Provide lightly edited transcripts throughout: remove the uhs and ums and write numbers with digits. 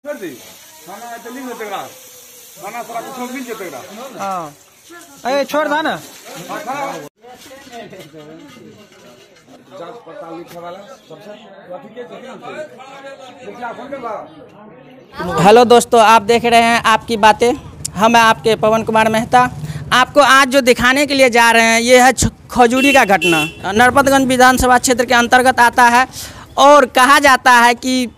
अरे छोड़ दा ना। हेलो दोस्तों, आप देख रहे हैं आपकी बातें। हम हैं आपके पवन कुमार मेहता। आपको आज जो दिखाने के लिए जा रहे हैं ये है खजूरी का घटना। नरपतगंज विधानसभा क्षेत्र के अंतर्गत आता है और कहा जाता है कि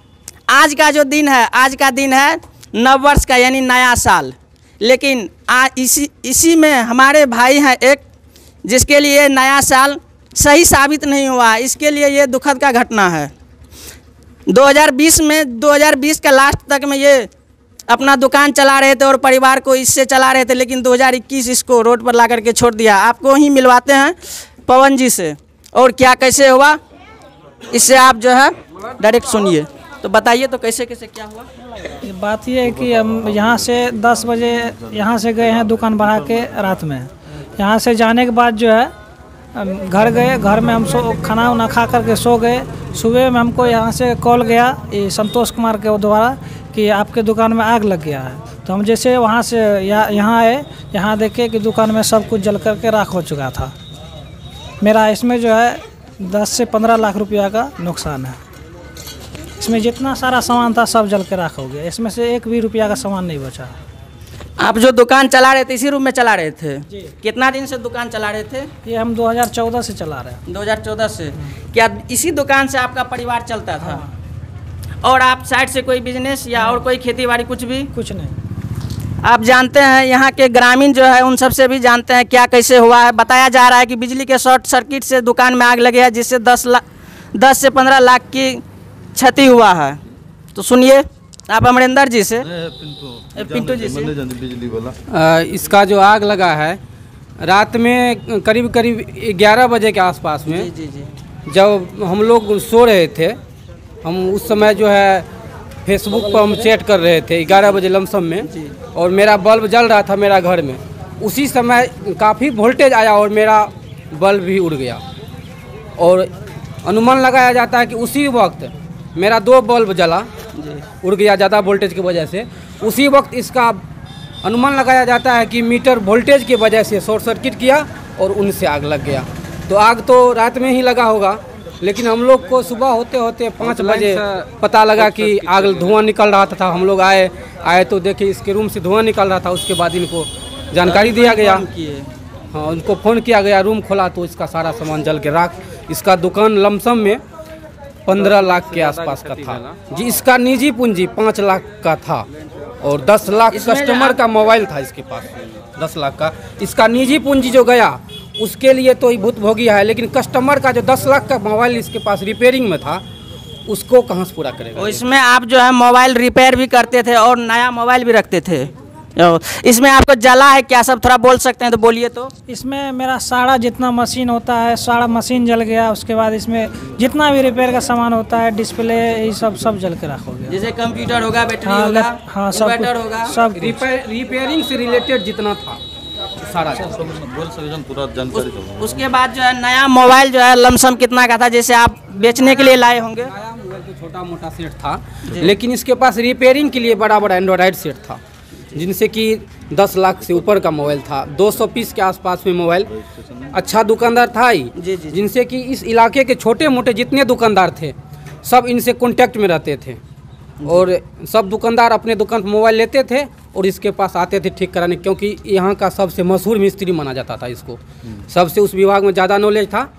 आज का जो दिन है, आज का दिन है नववर्ष का, यानी नया साल। लेकिन इसी में हमारे भाई हैं एक, जिसके लिए नया साल सही साबित नहीं हुआ। इसके लिए ये दुखद का घटना है। 2020 का लास्ट तक में ये अपना दुकान चला रहे थे और परिवार को इससे चला रहे थे, लेकिन 2021 इसको रोड पर ला करके छोड़ दिया। आपको ही मिलवाते हैं पवन जी से, और क्या कैसे हुआ इससे आप जो है डायरेक्ट सुनिए। तो बताइए तो कैसे क्या हुआ। बात ये है कि हम यहाँ से 10 बजे यहाँ से गए हैं दुकान बढ़ा के रात में। यहाँ से जाने के बाद जो है घर गए, घर में हम खाना वाना खा करके सो गए। सुबह में हमको यहाँ से कॉल गया ये संतोष कुमार के द्वारा कि आपके दुकान में आग लग गया है। तो हम जैसे वहाँ से यहाँ आए, यहाँ देखे कि दुकान में सब कुछ जल करके राख हो चुका था। मेरा इसमें जो है 10 से 15 लाख रुपया का नुकसान है। इसमें जितना सारा सामान था सब जल के राख हो गया। इसमें से 1 भी रुपया का सामान नहीं बचा। आप जो दुकान चला रहे थे इसी रूम में चला रहे थे जी? कितना दिन से दुकान चला रहे थे? ये हम 2014 से चला रहे हैं। 2014 से? क्या इसी दुकान से आपका परिवार चलता था? और आप साइड से कोई बिजनेस या और कोई खेती बाड़ी कुछ भी? कुछ नहीं। आप जानते हैं यहाँ के ग्रामीण जो है उन सबसे भी जानते हैं क्या कैसे हुआ है। बताया जा रहा है कि बिजली के शॉर्ट सर्किट से दुकान में आग लगी है, जिससे 10 से 15 लाख की क्षति हुआ है। तो सुनिए आप अमरिंदर जी से, पिंटू जी से। बिजली वाला इसका जो आग लगा है रात में करीब 11 बजे के आसपास में। जी। जब हम लोग सो रहे थे, हम उस समय जो है फेसबुक पर हम चैट कर रहे थे 11 बजे लमसम में, और मेरा बल्ब जल रहा था मेरा घर में। उसी समय काफ़ी वोल्टेज आया और मेरा बल्ब भी उड़ गया। और अनुमान लगाया जाता है कि उसी वक्त मेरा 2 बल्ब जला, उड़ गया ज़्यादा वोल्टेज की वजह से। उसी वक्त इसका अनुमान लगाया जाता है कि मीटर वोल्टेज की वजह से शॉर्ट सर्किट किया और उनसे आग लग गया। तो आग तो रात में ही लगा होगा, लेकिन हम लोग को सुबह होते होते 5 बजे पता लगा कि आग धुआं निकल रहा था। हम लोग आए तो देखे इसके रूम से धुआं निकल रहा था। उसके बाद इनको जानकारी दिया गया। हाँ, उनको फ़ोन किया गया, रूम खोला तो इसका सारा सामान जल के राख। इसका दुकान लमसम में 15 लाख के आसपास का था जी। इसका निजी पूंजी 5 लाख का था और 10 लाख कस्टमर का मोबाइल था इसके पास। 10 लाख का इसका निजी पूंजी जो गया उसके लिए तो ही भुतभोगी है, लेकिन कस्टमर का जो 10 लाख का मोबाइल इसके पास रिपेयरिंग में था उसको कहाँ से पूरा करेगा। इसमें आप जो है मोबाइल रिपेयर भी करते थे और नया मोबाइल भी रखते थे। इसमें आपको जला है क्या, सब थोड़ा बोल सकते हैं तो बोलिए। तो इसमें मेरा सारा जितना मशीन होता है सारा मशीन जल गया। उसके बाद इसमें जितना भी रिपेयर का सामान होता है, डिस्प्ले, ये सब जल के रखा हो गया। जैसे कंप्यूटर होगा, बैटरी होगा, हाँ, इन्वर्टर होगा, सब रिपेयरिंग से रिलेटेड जितना था सारा पूरा जानकारी। उसके बाद जो है नया मोबाइल जो है लमसम कितना का था, जैसे आप बेचने के लिए लाए होंगे? नया मोबाइल तो छोटा मोटा सेट था, लेकिन इसके पास रिपेयरिंग के लिए बड़ा एंड्रॉयड सेट था, जिनसे कि 10 लाख से ऊपर का मोबाइल था। 200 पीस के आसपास में मोबाइल। अच्छा दुकानदार था ही, जिनसे कि इस इलाके के छोटे मोटे जितने दुकानदार थे सब इनसे कांटेक्ट में रहते थे। और सब दुकानदार अपने दुकान पर मोबाइल लेते थे और इसके पास आते थे ठीक कराने, क्योंकि यहाँ का सबसे मशहूर मिस्त्री माना जाता था इसको। सबसे उस विभाग में ज़्यादा नॉलेज था।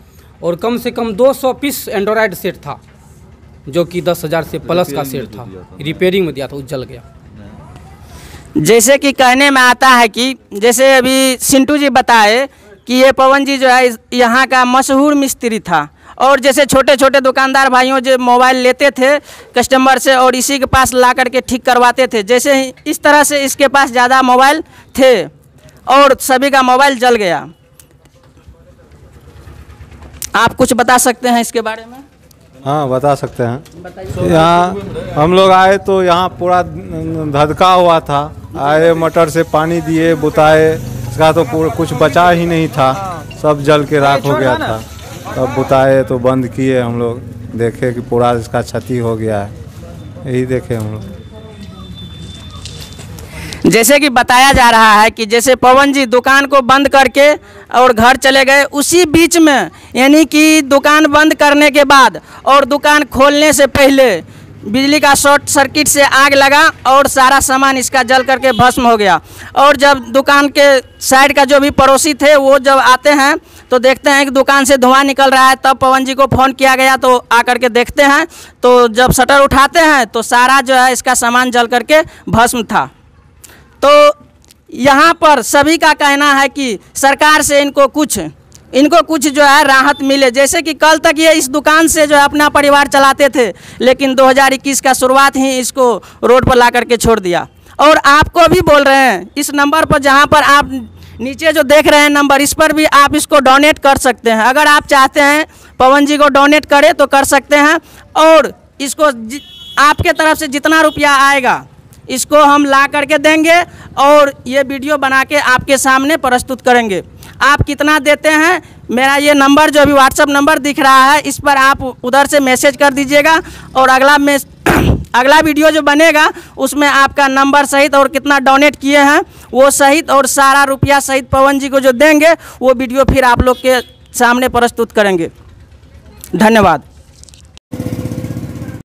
और कम से कम 200 पीस एंड्रॉयड सेट था, जो कि 10,000 से प्लस का सेट था। रिपेयरिंग में दिया था, जल गया। जैसे कि कहने में आता है कि जैसे अभी सिंटू जी बताए कि ये पवन जी जो है यहाँ का मशहूर मिस्त्री था, और जैसे छोटे छोटे दुकानदार भाइयों जो मोबाइल लेते थे कस्टमर से और इसी के पास ला करके ठीक करवाते थे, जैसे ही इस तरह से इसके पास ज़्यादा मोबाइल थे और सभी का मोबाइल जल गया। आप कुछ बता सकते हैं इसके बारे में? हाँ, बता सकते हैं। यहाँ हम लोग आए तो यहाँ पूरा धधका हुआ था। आए, मटर से पानी दिए, बुताए, इसका तो कुछ बचा ही नहीं था, सब जल के राख हो गया था। तब बुताए तो बंद किए हम लोग, देखे कि पूरा इसका क्षति हो गया है। यही देखे हम लोग। जैसे कि बताया जा रहा है कि जैसे पवन जी दुकान को बंद करके और घर चले गए, उसी बीच में यानी कि दुकान बंद करने के बाद और दुकान खोलने से पहले बिजली का शॉर्ट सर्किट से आग लगा और सारा सामान इसका जल करके भस्म हो गया। और जब दुकान के साइड का जो भी पड़ोसी थे वो जब आते हैं तो देखते हैं कि दुकान से धुआं निकल रहा है, तब पवन जी को फ़ोन किया गया तो आकर के देखते हैं तो जब शटर उठाते हैं तो सारा जो है इसका सामान जल करके भस्म था। तो यहाँ पर सभी का कहना है कि सरकार से इनको कुछ जो है राहत मिले। जैसे कि कल तक ये इस दुकान से जो है अपना परिवार चलाते थे, लेकिन 2021 का शुरुआत ही इसको रोड पर ला करके छोड़ दिया। और आपको भी बोल रहे हैं इस नंबर पर, जहाँ पर आप नीचे जो देख रहे हैं नंबर, इस पर भी आप इसको डोनेट कर सकते हैं। अगर आप चाहते हैं पवन जी को डोनेट करें तो कर सकते हैं, और इसको आपके तरफ से जितना रुपया आएगा इसको हम ला करके देंगे और ये वीडियो बना के आपके सामने प्रस्तुत करेंगे। आप कितना देते हैं, मेरा ये नंबर जो अभी व्हाट्सअप नंबर दिख रहा है इस पर आप उधर से मैसेज कर दीजिएगा, और अगला वीडियो जो बनेगा उसमें आपका नंबर सहित और कितना डोनेट किए हैं वो सहित और सारा रुपया सहित पवन जी को जो देंगे वो वीडियो फिर आप लोग के सामने प्रस्तुत करेंगे। धन्यवाद।